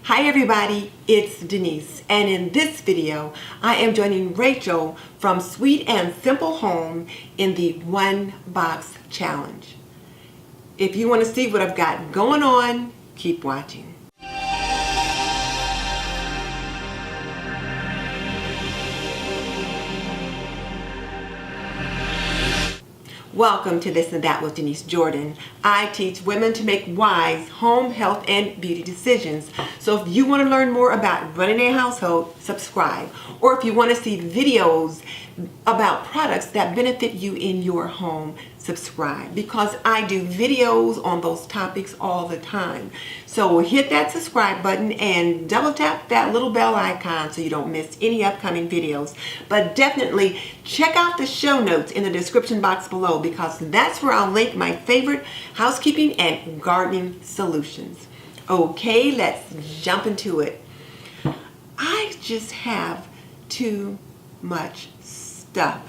Hi everybody, it's Denise, and in this video I am joining Rachel from Sweet and Simple Home in the One Box Challenge. If you want to see what I've got going on, keep watching. Welcome to This and That with Denise Jordan. I teach women to make wise home, health, and beauty decisions. So if you want to learn more about running a household, subscribe. Or if you want to see videos about products that benefit you in your home, subscribe. Because I do videos on those topics all the time. So hit that subscribe button and double tap that little bell icon so you don't miss any upcoming videos. But definitely check out the show notes in the description box below, because that's where I'll link my favorite housekeeping and gardening solutions. Okay, let's jump into it. I just have too much stuff.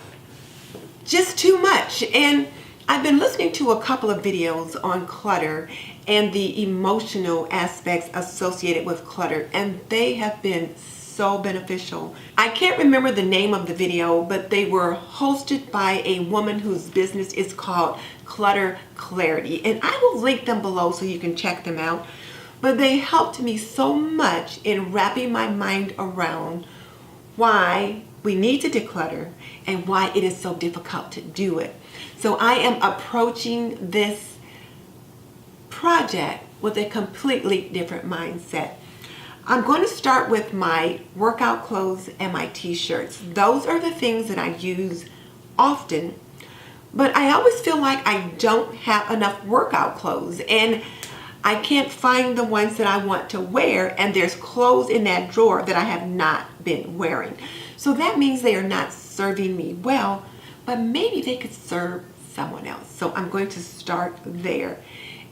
Just too much. And I've been listening to a couple of videos on clutter and the emotional aspects associated with clutter, and they have been so beneficial. I can't remember the name of the video, but they were hosted by a woman whose business is called Clutter Clarity, and I will link them below so you can check them out. But they helped me so much in wrapping my mind around why we need to declutter and why it is so difficult to do it. So I am approaching this project with a completely different mindset. I'm going to start with my workout clothes and my t-shirts. Those are the things that I use often, but I always feel like I don't have enough workout clothes, and I can't find the ones that I want to wear, and there's clothes in that drawer that I have not been wearing. So that means they are not serving me well, but maybe they could serve someone else. So I'm going to start there,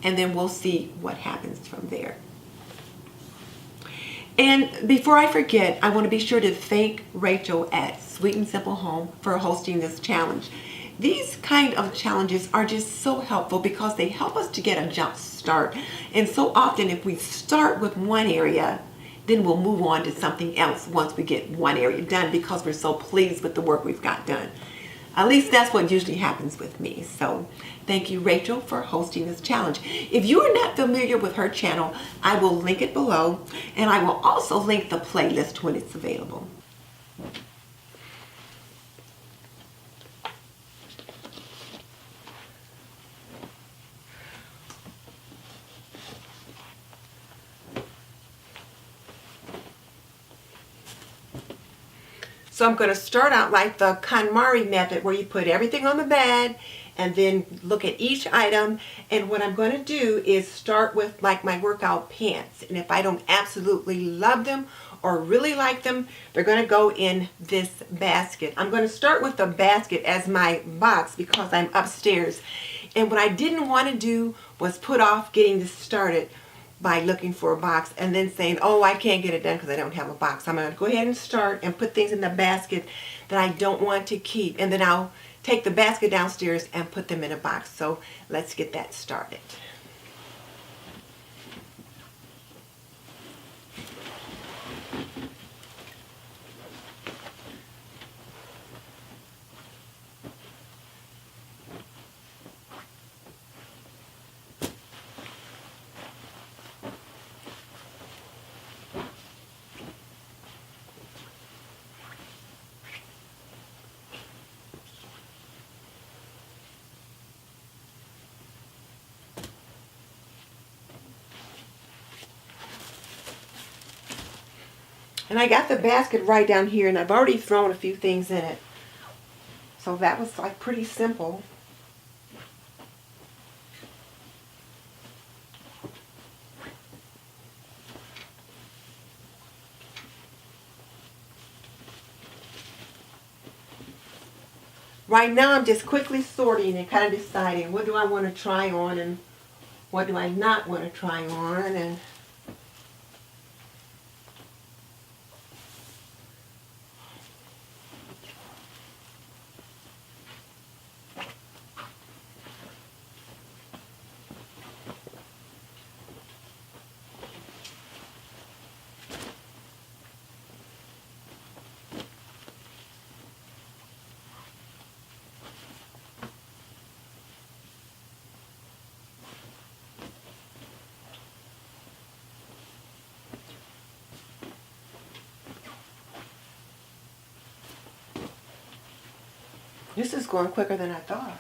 and then we'll see what happens from there. And before I forget, I want to be sure to thank Rachel at Sweet and Simple Home for hosting this challenge. These kind of challenges are just so helpful because they help us to get a jump start. And so often if we start with one area, then we'll move on to something else once we get one area done, because we're so pleased with the work we've got done. At least that's what usually happens with me. So thank you, Rachel, for hosting this challenge. If you are not familiar with her channel, I will link it below, and I will also link the playlist when it's available. So I'm going to start out like the Konmari Method, where you put everything on the bed and then look at each item. And what I'm going to do is start with like my workout pants. And if I don't absolutely love them or really like them, they're going to go in this basket. I'm going to start with the basket as my box because I'm upstairs. And what I didn't want to do was put off getting this started by looking for a box and then saying, oh, I can't get it done because I don't have a box. I'm going to go ahead and start and put things in the basket that I don't want to keep, and then I'll take the basket downstairs and put them in a box. So let's get that started. And I got the basket right down here, and I've already thrown a few things in it. So that was like pretty simple. Right now I'm just quickly sorting and kind of deciding what do I want to try on and what do I not want to try on. And This is going quicker than I thought.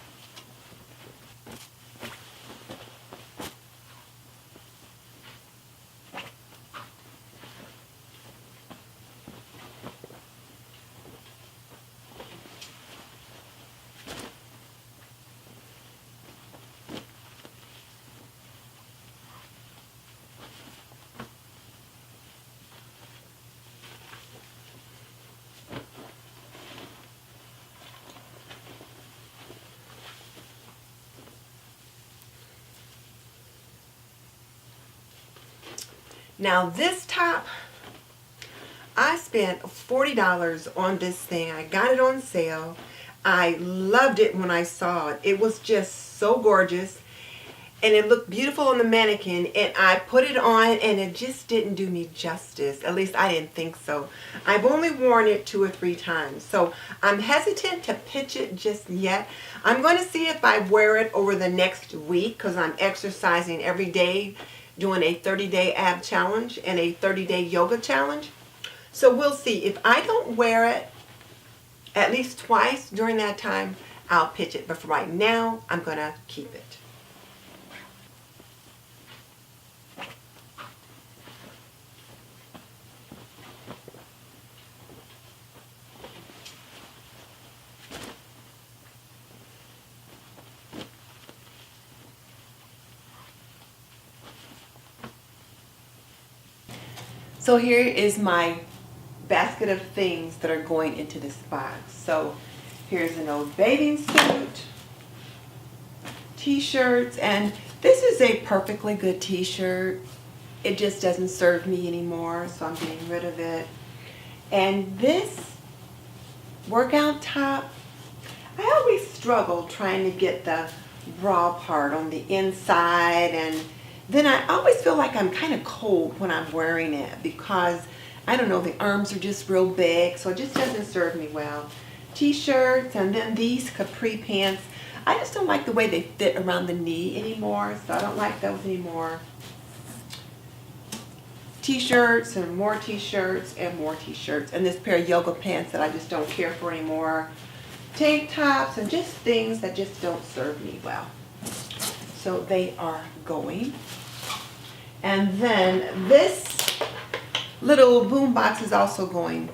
Now this top, I spent $40 on this thing. I got it on sale. I loved it when I saw it. It was just so gorgeous and it looked beautiful on the mannequin, and I put it on and it just didn't do me justice. At least I didn't think so. I've only worn it 2 or 3 times, so I'm hesitant to pitch it just yet. I'm going to see if I wear it over the next week because I'm exercising every day, doing a 30-day ab challenge and a 30-day yoga challenge. So we'll see. If I don't wear it at least twice during that time, I'll pitch it. But for right now, I'm going to keep it. So here is my basket of things that are going into this box. So here's an old bathing suit, t-shirts, and this is a perfectly good t-shirt. It just doesn't serve me anymore, so I'm getting rid of it. And this workout top, I always struggle trying to get the bra part on the inside, and then I always feel like I'm kind of cold when I'm wearing it because, I don't know, the arms are just real big, so it just doesn't serve me well. T-shirts, and then these capri pants. I just don't like the way they fit around the knee anymore, so I don't like those anymore. T-shirts and more t-shirts and more t-shirts, and this pair of yoga pants that I just don't care for anymore. Tank tops and just things that just don't serve me well. So they are going. And then this little boom box is also going.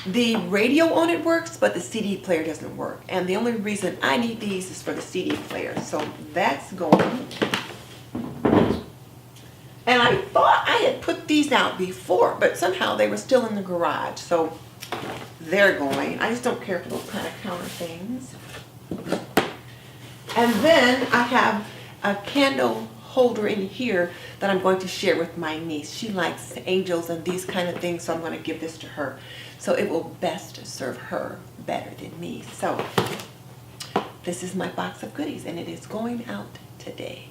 The radio on it works, but the CD player doesn't work. And the only reason I need these is for the CD player. So that's going. And I thought I had put these out before, but somehow they were still in the garage. So they're going. I just don't care for those kind of counter things. And then I have a candle holder in here that I'm going to share with my niece. She likes angels and these kind of things, so I'm going to give this to her. So it will best serve her better than me. So this is my box of goodies, and it is going out today.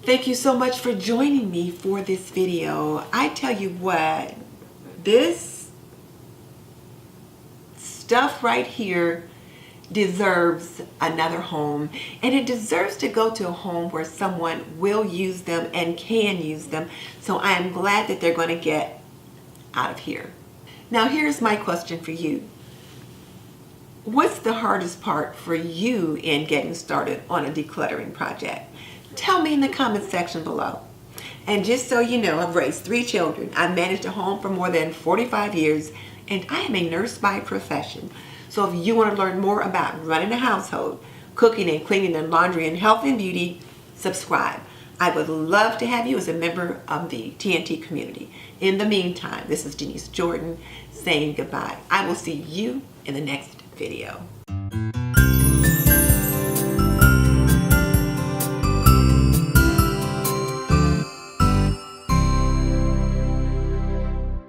Thank you so much for joining me for this video. I tell you what, this stuff right here deserves another home, and it deserves to go to a home where someone will use them and can use them. So I am glad that they're going to get out of here. Now here's my question for you. What's the hardest part for you in getting started on a decluttering project? Tell me in the comment section below. And just so you know, I've raised 3 children. I've managed a home for more than 45 years, and I am a nurse by profession. So if you want to learn more about running a household, cooking and cleaning and laundry and health and beauty, subscribe. I would love to have you as a member of the TNT community. In the meantime, this is Denise Jordan saying goodbye. I will see you in the next video.